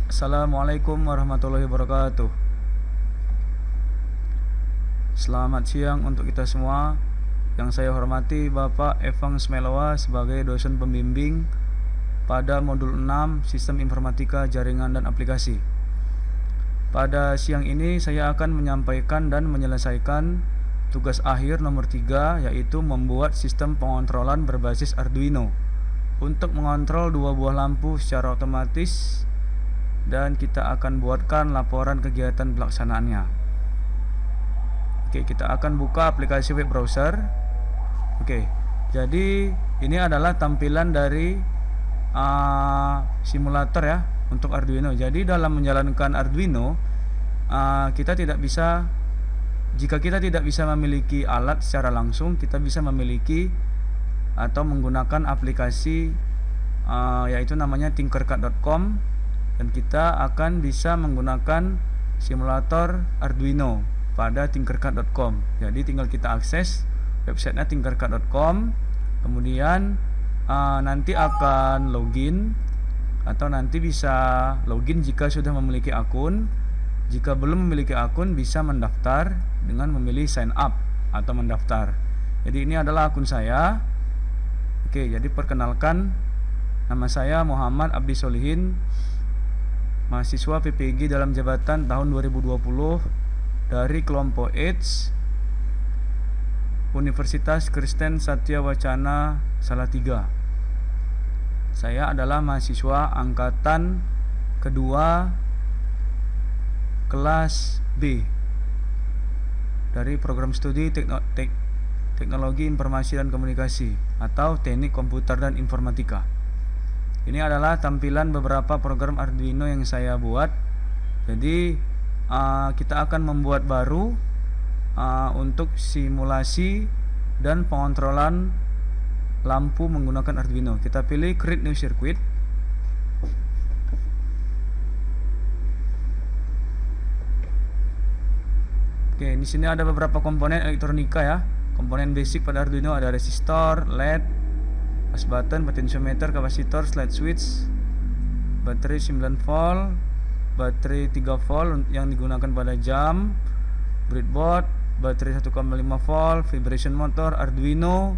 Assalamualaikum warahmatullahi wabarakatuh. Selamat siang untuk kita semua. Yang saya hormati Bapak Evang Smelowa sebagai dosen pembimbing pada modul 6 Sistem Informatika Jaringan dan Aplikasi. Pada siang ini saya akan menyampaikan dan menyelesaikan tugas akhir nomor 3, yaitu membuat sistem pengontrolan berbasis Arduino untuk mengontrol dua buah lampu secara otomatis, dan kita akan buatkan laporan kegiatan pelaksanaannya. Oke, kita akan buka aplikasi web browser. Oke, jadi ini adalah tampilan dari simulator ya untuk Arduino. Jadi dalam menjalankan Arduino, kita tidak bisa, jika kita tidak bisa memiliki alat secara langsung, kita bisa memiliki atau menggunakan aplikasi yaitu namanya tinkercad.com, dan kita akan bisa menggunakan simulator Arduino pada tinkercad.com. Jadi tinggal kita akses websitenya tinkercad.com, kemudian nanti akan login, atau nanti bisa login jika sudah memiliki akun. Jika belum memiliki akun, bisa mendaftar dengan memilih sign up atau mendaftar. Jadi ini adalah akun saya. Oke, jadi perkenalkan, nama saya Muhammad Abdi Solihin, mahasiswa PPG dalam jabatan tahun 2020 dari kelompok H Universitas Kristen Satya Wacana Salatiga. Saya adalah mahasiswa angkatan kedua kelas B dari program studi Teknologi Informasi dan Komunikasi atau Teknik Komputer dan Informatika. Ini adalah tampilan beberapa program Arduino yang saya buat. Jadi kita akan membuat baru untuk simulasi dan pengontrolan lampu menggunakan Arduino. Kita pilih Create New Circuit. Oke, di sini ada beberapa komponen elektronika ya. Komponen basic pada Arduino ada resistor, LED, fast button, potentiometer, kapasitor, slide switch, baterai 9 volt, baterai 3 volt yang digunakan pada jam, breadboard, baterai 1,5 volt, vibration motor, Arduino,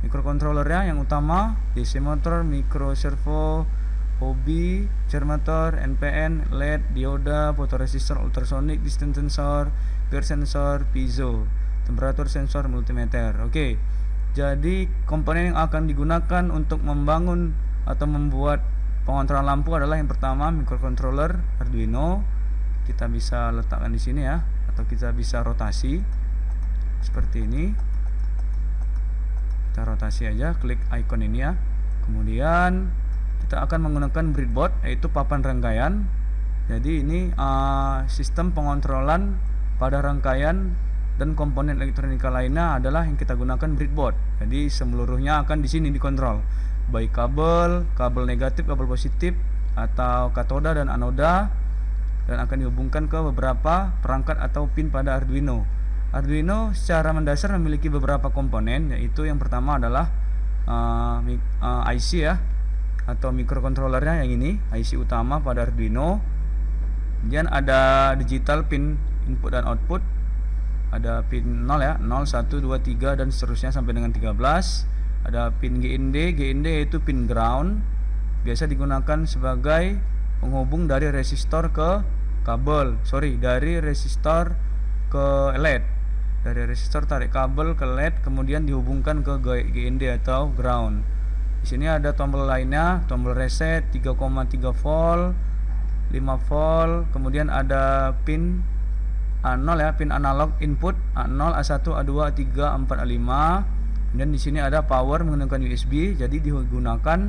microcontrollernya yang utama, DC motor, micro servo, hobi, jar motor, NPN, LED, dioda, fotoresistor, ultrasonic, distance sensor, peer sensor, piezo, temperatur sensor, multimeter. Oke. Jadi komponen yang akan digunakan untuk membangun atau membuat pengontrolan lampu adalah yang pertama microcontroller Arduino. Kita bisa letakkan di sini ya, atau kita bisa rotasi seperti ini. Kita rotasi aja, klik icon ini ya. Kemudian kita akan menggunakan breadboard, yaitu papan rangkaian. Jadi ini sistem pengontrolan pada rangkaian dan komponen elektronika lainnya adalah yang kita gunakan breadboard. Jadi seluruhnya akan di sini dikontrol, baik kabel negatif, kabel positif, atau katoda dan anoda, dan akan dihubungkan ke beberapa perangkat atau pin pada Arduino. Arduino secara mendasar memiliki beberapa komponen, yaitu yang pertama adalah IC ya, atau microcontrollernya yang ini, IC utama pada Arduino. Kemudian ada digital pin input dan output. Ada pin 0 ya, 0, 1, 2, 3 dan seterusnya sampai dengan 13. Ada pin GND yaitu pin ground, biasa digunakan sebagai penghubung dari resistor ke kabel, dari resistor ke LED. Dari resistor tarik kabel ke LED, kemudian dihubungkan ke GND atau ground. Di sini ada tombol lainnya, tombol reset 3,3 volt, 5 volt, kemudian ada pin A0 ya, pin analog input A0, A1, A2, A3, A4, A5. Dan di sini ada power menggunakan USB, jadi digunakan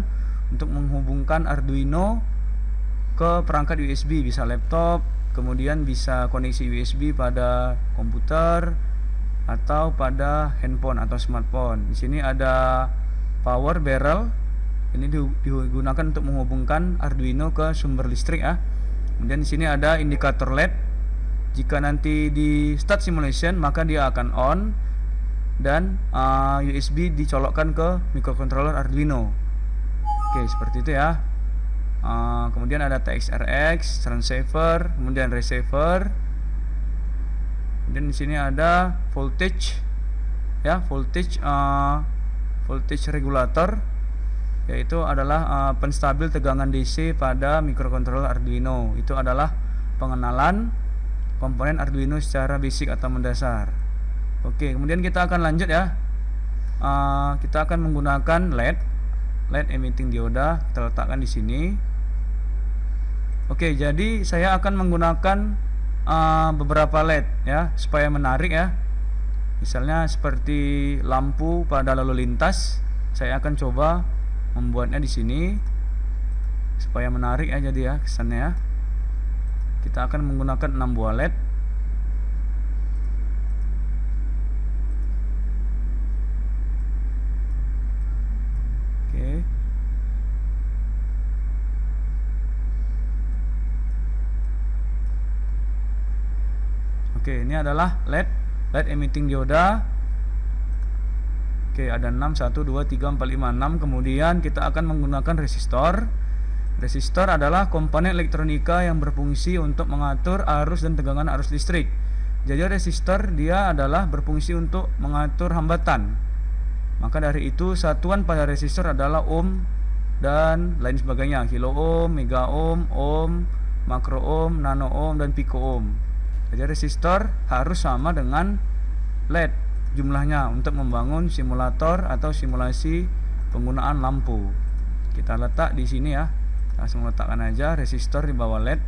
untuk menghubungkan Arduino ke perangkat USB, bisa laptop, kemudian bisa koneksi USB pada komputer atau pada handphone atau smartphone. Di sini ada power barrel, ini digunakan untuk menghubungkan Arduino ke sumber listrik ya. Kemudian di sini ada indikator LED. Jika nanti di start simulation, maka dia akan on dan USB dicolokkan ke microcontroller Arduino. Oke, seperti itu ya. Kemudian ada TXRX, transceiver, kemudian receiver. Kemudian di sini ada voltage, ya, voltage regulator, yaitu adalah penstabil tegangan DC pada mikrokontroler Arduino. Itu adalah pengenalan komponen Arduino secara basic atau mendasar. Oke, kemudian kita akan lanjut ya. Kita akan menggunakan LED emitting dioda. Kita letakkan di sini. Oke, jadi saya akan menggunakan beberapa LED ya, supaya menarik ya. Misalnya seperti lampu pada lalu lintas, saya akan coba membuatnya di sini supaya menarik ya, jadi ya kesannya ya. Kita akan menggunakan 6 buah LED. Oke. Oke, ini adalah LED emitting dioda. Oke, ada 6, 1, 2, 3, 4, 5, 6. Kemudian kita akan menggunakan resistor. Resistor adalah komponen elektronika yang berfungsi untuk mengatur arus dan tegangan arus listrik. Jadi resistor dia adalah berfungsi untuk mengatur hambatan. Maka dari itu satuan pada resistor adalah ohm dan lain sebagainya, kilo ohm, mega ohm, ohm, makro ohm, nano ohm, dan pico ohm. Jadi resistor harus sama dengan LED jumlahnya untuk membangun simulator atau simulasi penggunaan lampu. Kita letak di sini ya. Langsung letakkan aja resistor di bawah LED.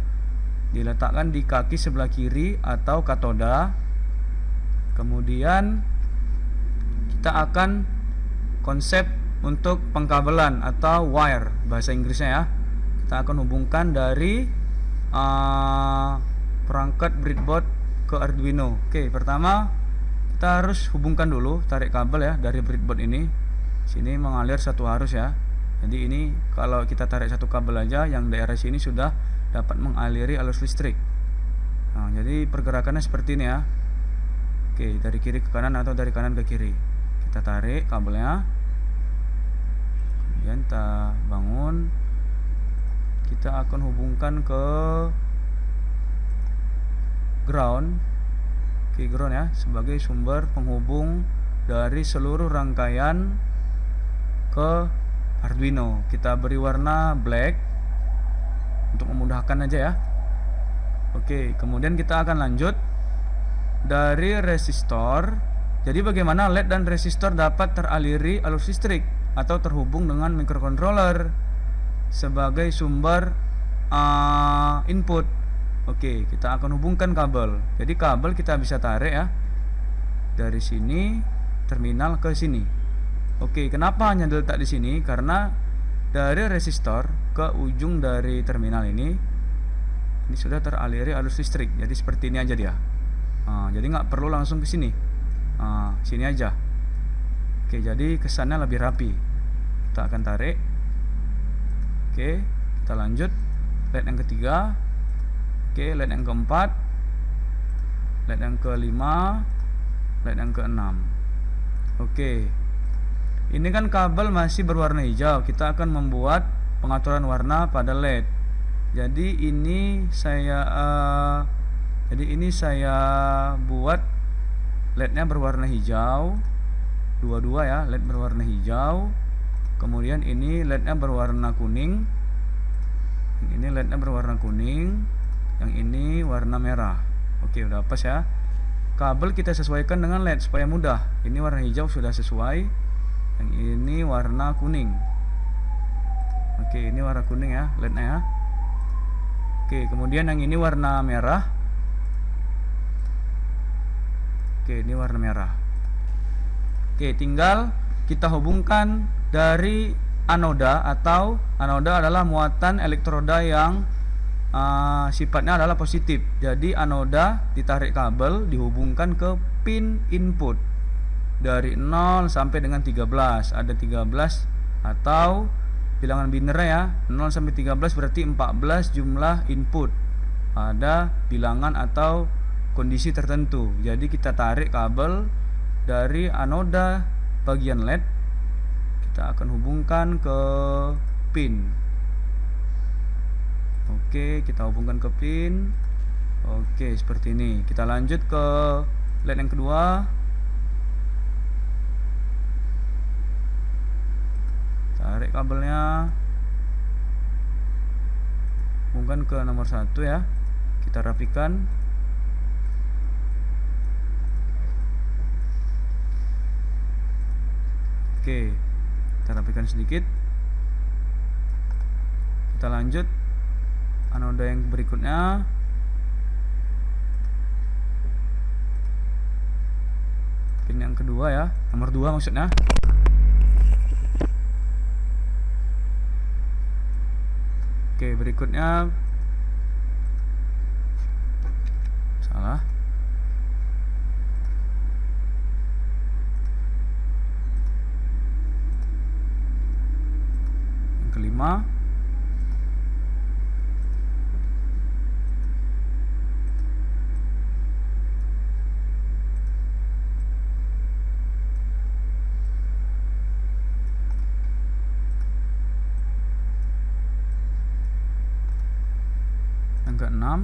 Diletakkan di kaki sebelah kiri atau katoda. Kemudian kita akan konsep untuk pengkabelan atau wire bahasa Inggrisnya ya. Kita akan hubungkan dari perangkat breadboard ke Arduino. Oke, pertama kita harus hubungkan dulu, tarik kabel ya dari breadboard ini. Sini mengalir satu arus ya. Jadi ini kalau kita tarik satu kabel aja, yang daerah sini sudah dapat mengaliri arus listrik. Nah, jadi pergerakannya seperti ini ya. Oke, dari kiri ke kanan atau dari kanan ke kiri. Kita tarik kabelnya. Kemudian kita bangun. Kita akan hubungkan ke ground, ground ya, sebagai sumber penghubung dari seluruh rangkaian ke Arduino. Kita beri warna black untuk memudahkan aja ya. Oke, kemudian kita akan lanjut dari resistor. Jadi bagaimana LED dan resistor dapat teraliri arus listrik atau terhubung dengan microcontroller sebagai sumber input. Oke, kita akan hubungkan kabel. Jadi kabel kita bisa tarik ya dari sini terminal ke sini. Oke, kenapa hanya diletak di sini? Karena dari resistor ke ujung dari terminal ini sudah teraliri arus listrik. Jadi seperti ini aja dia. Jadi nggak perlu langsung ke sini. Sini aja. Oke, jadi kesannya lebih rapi. Kita akan tarik. Oke, kita lanjut. LED yang ketiga. Oke, LED yang keempat, LED yang kelima, LED yang keenam. Oke, ini kan kabel masih berwarna hijau. Kita akan membuat pengaturan warna pada LED. Jadi ini saya buat LED-nya berwarna hijau, dua-dua ya, LED berwarna hijau. Kemudian ini LED-nya berwarna kuning. Ini LED-nya berwarna kuning. Yang ini warna merah. Oke, udah pas ya. Kabel kita sesuaikan dengan LED supaya mudah. Ini warna hijau sudah sesuai. Yang ini warna kuning. Oke, ini warna kuning ya, LED-nya ya. Oke, kemudian yang ini warna merah. Oke, ini warna merah. Oke, tinggal kita hubungkan dari anoda, atau anoda adalah muatan elektroda yang sifatnya adalah positif. Jadi anoda ditarik kabel dihubungkan ke pin input dari 0 sampai dengan 13. Ada 13 atau bilangan biner ya. 0 sampai 13 berarti 14 jumlah input pada bilangan atau kondisi tertentu. Jadi kita tarik kabel dari anoda bagian LED, kita akan hubungkan ke pin. Oke, kita hubungkan ke pin. Oke, seperti ini. Kita lanjut ke LED yang kedua. Tarik kabelnya, hubungkan ke nomor 1 ya. Kita rapikan. Oke, kita rapikan sedikit. Kita lanjut anoda yang berikutnya. Pin yang kedua ya, nomor 2 maksudnya. Oke, berikutnya salah. Yang kelima. Yang keenam.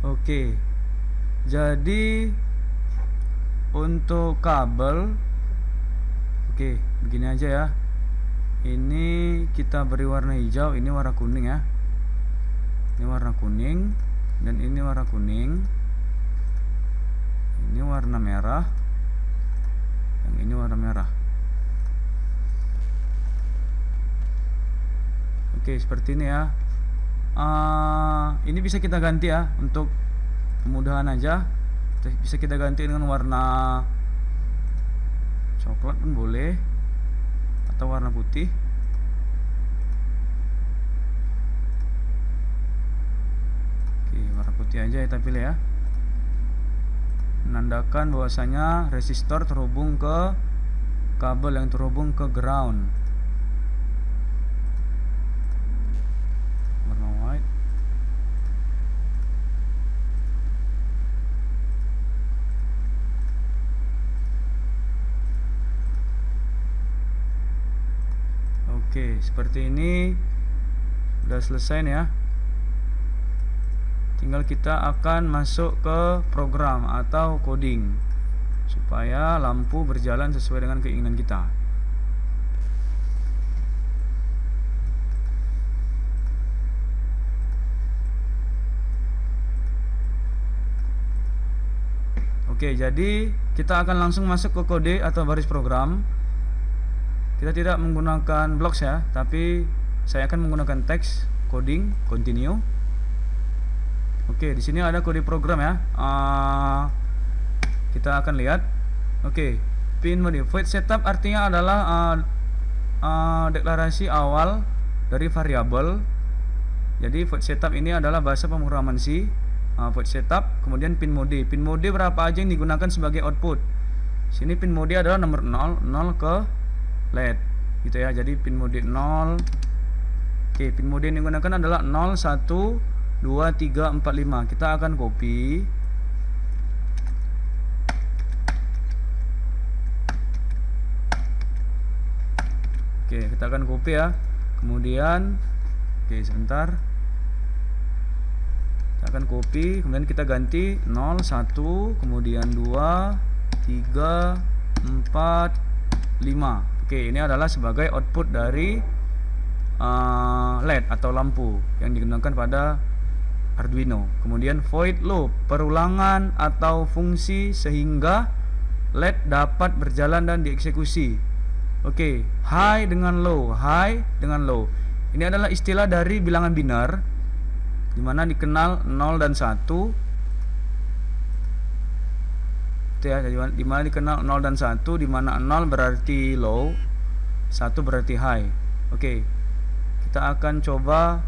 Oke, jadi untuk kabel, oke, begini aja ya. Ini kita beri warna hijau, ini warna kuning ya. Ini warna kuning, dan ini warna kuning. Ini warna merah, yang ini warna merah. Oke, seperti ini ya. Ini bisa kita ganti ya, untuk kemudahan aja. Bisa kita ganti dengan warna coklat pun boleh, atau warna putih. Oke, warna putih aja kita pilih ya. Menandakan bahwasanya resistor terhubung ke kabel yang terhubung ke ground. Warna white. Oke, seperti ini sudah selesai nih ya. Tinggal kita akan masuk ke program atau coding supaya lampu berjalan sesuai dengan keinginan kita. Oke, jadi kita akan langsung masuk ke kode atau baris program. Kita tidak menggunakan blocks ya, tapi saya akan menggunakan teks coding continue. Oke, di sini ada kode program ya. Kita akan lihat. Oke, pin mode void setup artinya adalah deklarasi awal dari variabel. Jadi void setup ini adalah bahasa pemrograman C. Void setup, kemudian pin mode. Pin mode berapa aja yang digunakan sebagai output. Sini pin mode adalah nomor 0 ke LED gitu ya. Jadi pin mode 0. Oke, pin mode yang digunakan adalah 0, 1, 2, 3, 4, 5. Kita akan copy. Oke, kita akan copy ya. Kemudian sebentar. Kita akan copy, kemudian kita ganti 0, 1, kemudian 2, 3, 4, 5. Oke, ini adalah sebagai output dari LED atau lampu yang digunakan pada Arduino. Kemudian void loop, perulangan atau fungsi sehingga LED dapat berjalan dan dieksekusi. Oke, high dengan low, high dengan low. Ini adalah istilah dari bilangan biner, dimana dikenal 0 dan 1. Ya, di mana dikenal 0 dan 1, di mana 0 berarti low, 1 berarti high. Oke. Kita akan coba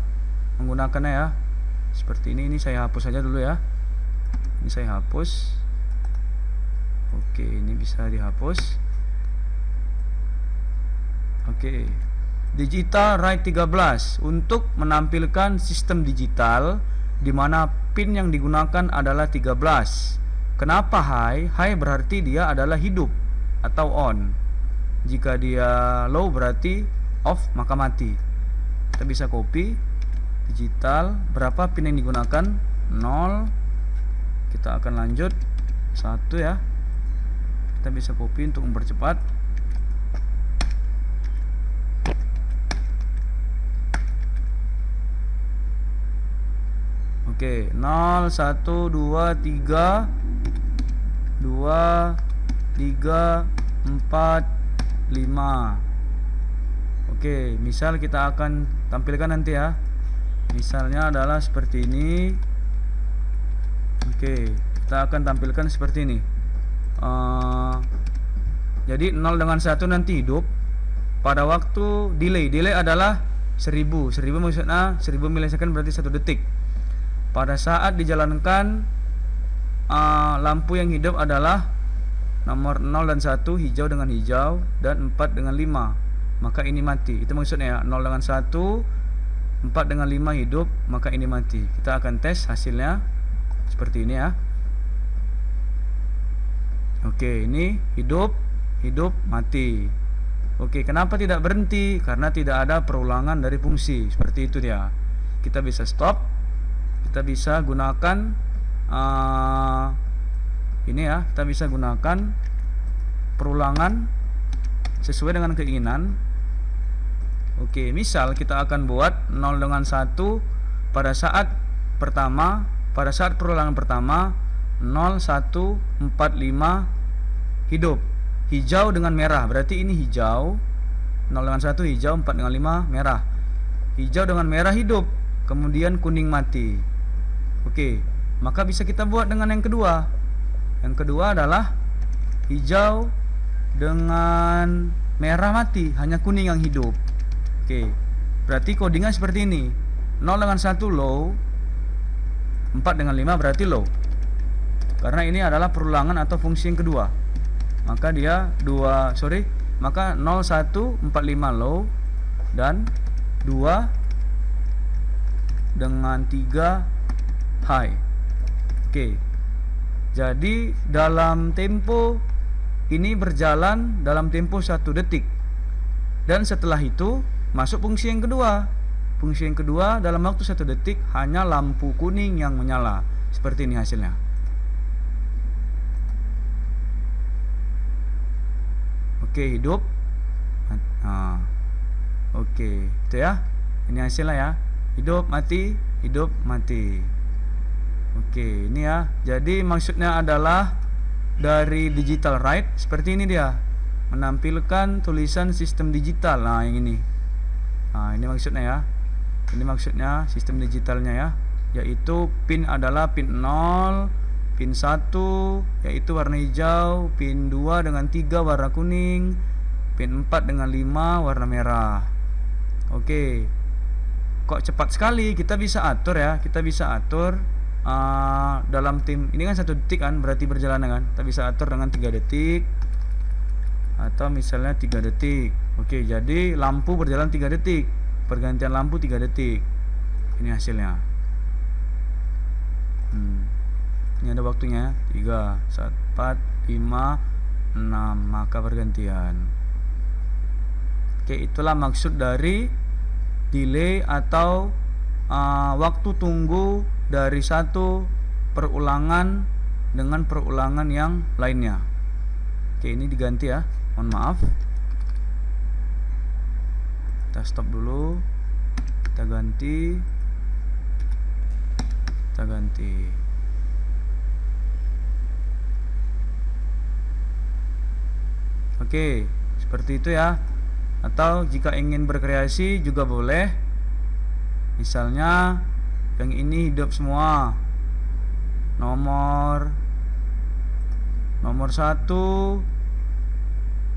menggunakannya ya. Seperti ini saya hapus saja dulu ya. Ini saya hapus. Oke, ini bisa dihapus. Oke. Digital write 13 untuk menampilkan sistem digital di mana pin yang digunakan adalah 13. Kenapa high? High berarti dia adalah hidup. atau on. Jika dia low berarti off, maka mati. Kita bisa copy digital, berapa pin yang digunakan? 0. Kita akan lanjut 1 ya. Kita bisa copy untuk mempercepat. Oke, 0 1 2 3 2 3 4 5. Oke, misal kita akan tampilkan nanti ya. Misalnya adalah seperti ini. Oke, kita akan tampilkan seperti ini. Jadi 0 dengan 1 nanti hidup pada waktu delay. Delay adalah 1000 maksudnya 1000 milisecond berarti 1 detik. Pada saat dijalankan lampu yang hidup adalah nomor 0 dan 1, hijau dengan hijau, dan 4 dengan 5, maka ini mati. Itu maksudnya ya, 0 dengan 1, 4 dengan 5 hidup, maka ini mati. Kita akan tes hasilnya seperti ini ya. Oke, ini hidup, mati. Oke, kenapa tidak berhenti? Karena tidak ada perulangan dari fungsi. Seperti itu dia. Kita bisa stop. Kita bisa gunakan ini ya, kita bisa gunakan perulangan sesuai dengan keinginan. Oke, misal kita akan buat 0 dengan 1 pada saat pertama, pada saat perulangan pertama 0 1 4 5 hidup. Hijau dengan merah, berarti ini hijau. 0 dengan 1 hijau, 4 dengan 5 merah. Hijau dengan merah hidup, kemudian kuning mati. Oke, maka bisa kita buat dengan yang kedua. Yang kedua adalah hijau dengan merah mati, hanya kuning yang hidup. Oke, berarti codingnya seperti ini. 0 dengan 1 low, 4 dengan 5 berarti low. Karena ini adalah perulangan atau fungsi yang kedua. Maka dia maka 0 1 4 5 low dan 2 dengan 3 high. Oke. Jadi dalam tempo ini berjalan dalam tempo 1 detik. Dan setelah itu masuk fungsi yang kedua. Fungsi yang kedua dalam waktu 1 detik hanya lampu kuning yang menyala. Seperti ini hasilnya. Oke, hidup. Oke, itu ya. Ini hasilnya ya. Hidup, mati, hidup, mati. Oke, ini ya. Jadi maksudnya adalah dari digital write seperti ini dia. Menampilkan tulisan sistem digital. Nah, yang ini. Nah, ini maksudnya ya. Ini maksudnya sistem digitalnya ya. Yaitu pin adalah pin 0, pin 1 yaitu warna hijau, pin 2 dengan 3 warna kuning, pin 4 dengan 5 warna merah. Oke. Kok cepat sekali, kita bisa atur ya. Kita bisa atur dalam tim ini kan 1 detik kan, berarti berjalan kan. Kita bisa atur dengan 3 detik atau misalnya 3 detik. Oke, jadi lampu berjalan 3 detik, pergantian lampu 3 detik. Ini hasilnya. Ini ada waktunya 3, 4, 5, 6, maka pergantian. Oke, itulah maksud dari delay atau waktu tunggu dari satu perulangan dengan perulangan yang lainnya. Oke, ini diganti ya. Mohon maaf. Kita stop dulu. Kita ganti. Oke, seperti itu ya. Atau jika ingin berkreasi juga boleh. Misalnya yang ini hidup semua. Nomor 1,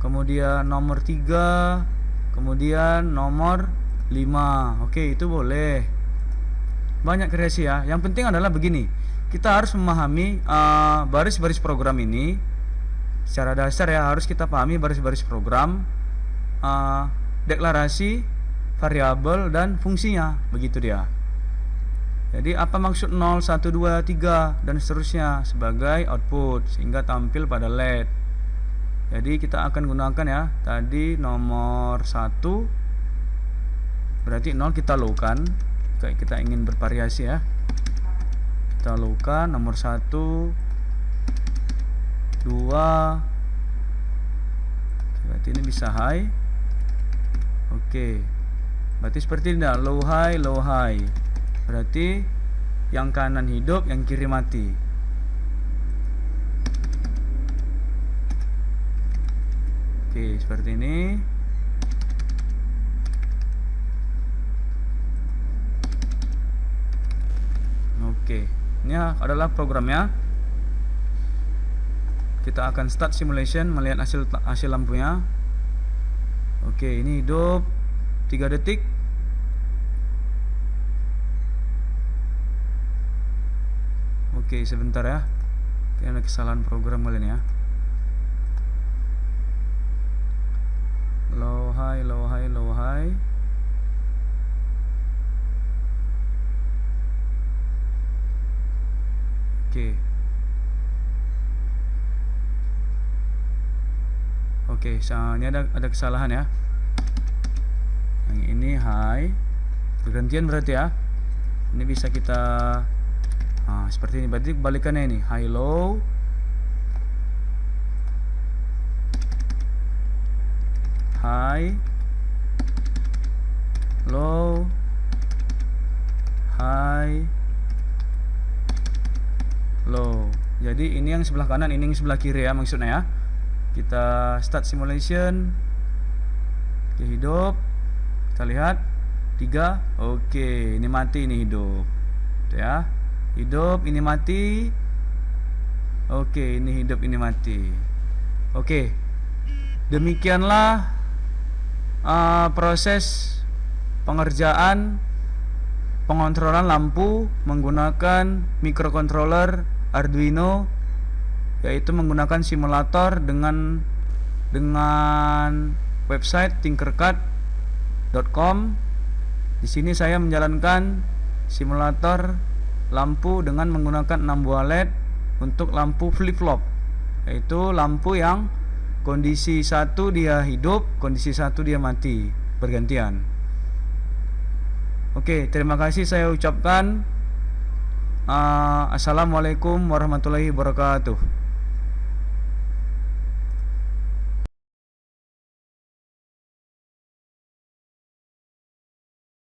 kemudian nomor 3, kemudian nomor 5. Oke, itu boleh. Banyak kreasi ya. Yang penting adalah begini. Kita harus memahami baris-baris program ini. Secara dasar ya, harus kita pahami baris-baris program, deklarasi, variabel, dan fungsinya. Begitu dia. Jadi apa maksud 0, 1, 2, 3 dan seterusnya sebagai output sehingga tampil pada LED. Jadi kita akan gunakan ya, tadi nomor 1 berarti 0 kita low kan, kayak kita ingin bervariasi ya, kita low kan nomor 1 2, berarti ini bisa high. Oke, berarti seperti ini, low high, berarti yang kanan hidup, yang kiri mati. Oke, seperti ini. Oke, ini adalah programnya. Kita akan start simulation, melihat hasil lampunya. Oke, ini hidup 3 detik. Oke, sebentar ya. Ini ada kesalahan program kalian ya. Low high. Oke, ini ada kesalahan ya. Yang ini high, bergantian berarti ya. Ini bisa kita seperti ini, berarti kebalikannya ini, high low, high low, high low. Jadi ini yang sebelah kanan, ini yang sebelah kiri ya maksudnya ya. Kita start simulation. Oke, hidup. Kita lihat 3. Oke, ini mati, ini hidup. Tuh ya. Hidup, ini mati. Oke, ini hidup, ini mati. Oke. Demikianlah proses pengerjaan pengontrolan lampu menggunakan microcontroller Arduino, yaitu menggunakan simulator dengan website tinkercad.com. Di sini saya menjalankan simulator lampu dengan menggunakan 6 buah LED untuk lampu flip-flop, yaitu lampu yang kondisi 1 dia hidup, kondisi 1 dia mati, bergantian. Oke, terima kasih saya ucapkan. Assalamualaikum warahmatullahi wabarakatuh.